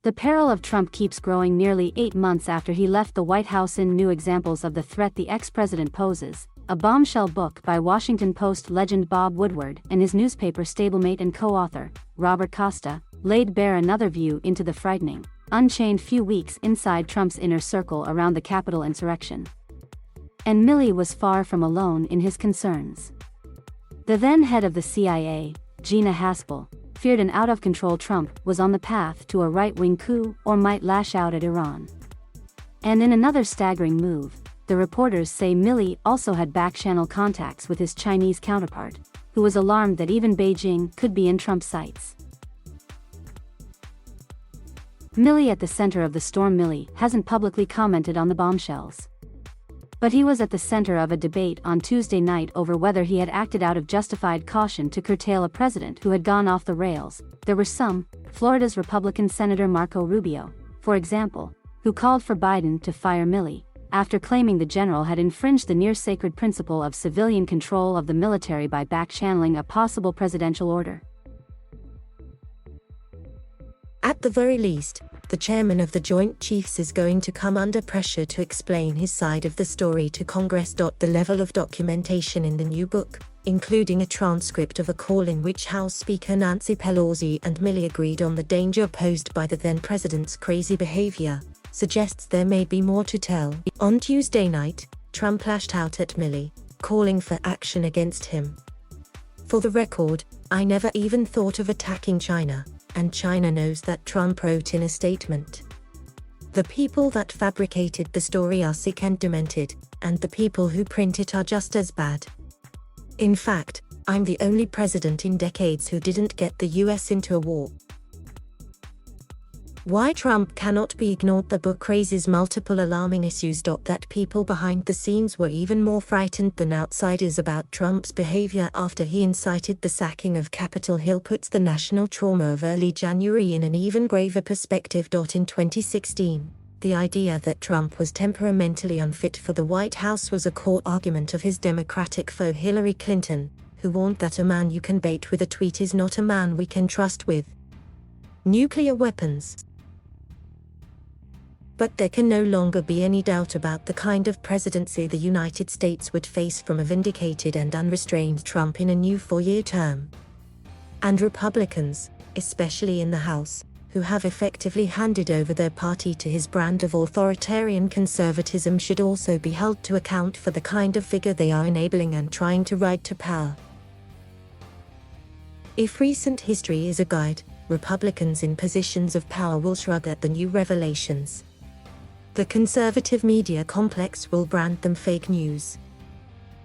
The peril of Trump keeps growing nearly 8 months after he left the White House. In new examples of the threat the ex-president poses, a bombshell book by Washington Post legend Bob Woodward and his newspaper stablemate and co-author, Robert Costa, laid bare another view into the frightening, unchained few weeks inside Trump's inner circle around the Capitol insurrection. And Milley was far from alone in his concerns. The then head of the CIA, Gina Haspel, feared an out-of-control Trump was on the path to a right-wing coup or might lash out at Iran. And in another staggering move, the reporters say Milley also had back-channel contacts with his Chinese counterpart, who was alarmed that even Beijing could be in Trump's sights. Milley at the center of the storm. Milley hasn't publicly commented on the bombshells. But he was at the center of a debate on Tuesday night over whether he had acted out of justified caution to curtail a president who had gone off the rails. There were some, Florida's Republican Senator Marco Rubio, for example, who called for Biden to fire Milley, after claiming the general had infringed the near-sacred principle of civilian control of the military by back-channeling a possible presidential order. At the very least, the chairman of the Joint Chiefs is going to come under pressure to explain his side of the story to Congress. The level of documentation in the new book, including a transcript of a call in which House Speaker Nancy Pelosi and Milley agreed on the danger posed by the then-president's crazy behavior, suggests there may be more to tell. On Tuesday night, Trump lashed out at Milley, calling for action against him. For the record, I never even thought of attacking China. And China knows that, Trump wrote in a statement. The people that fabricated the story are sick and demented, and the people who print it are just as bad. In fact, I'm the only president in decades who didn't get the US into a war. Why Trump cannot be ignored. The book raises multiple alarming issues. That people behind the scenes were even more frightened than outsiders about Trump's behavior after he incited the sacking of Capitol Hill puts the national trauma of early January in an even graver perspective. In 2016, the idea that Trump was temperamentally unfit for the White House was a core argument of his Democratic foe Hillary Clinton, who warned that a man you can bait with a tweet is not a man we can trust with nuclear weapons. But there can no longer be any doubt about the kind of presidency the United States would face from a vindicated and unrestrained Trump in a new 4-year term. And Republicans, especially in the House, who have effectively handed over their party to his brand of authoritarian conservatism, should also be held to account for the kind of figure they are enabling and trying to ride to power. If recent history is a guide, Republicans in positions of power will shrug at the new revelations. The conservative media complex will brand them fake news.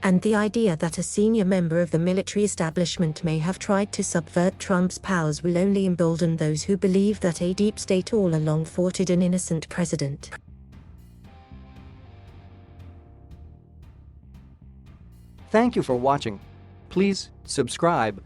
And the idea that a senior member of the military establishment may have tried to subvert Trump's powers will only embolden those who believe that a deep state all along thwarted an innocent president. Thank you for watching. Please subscribe.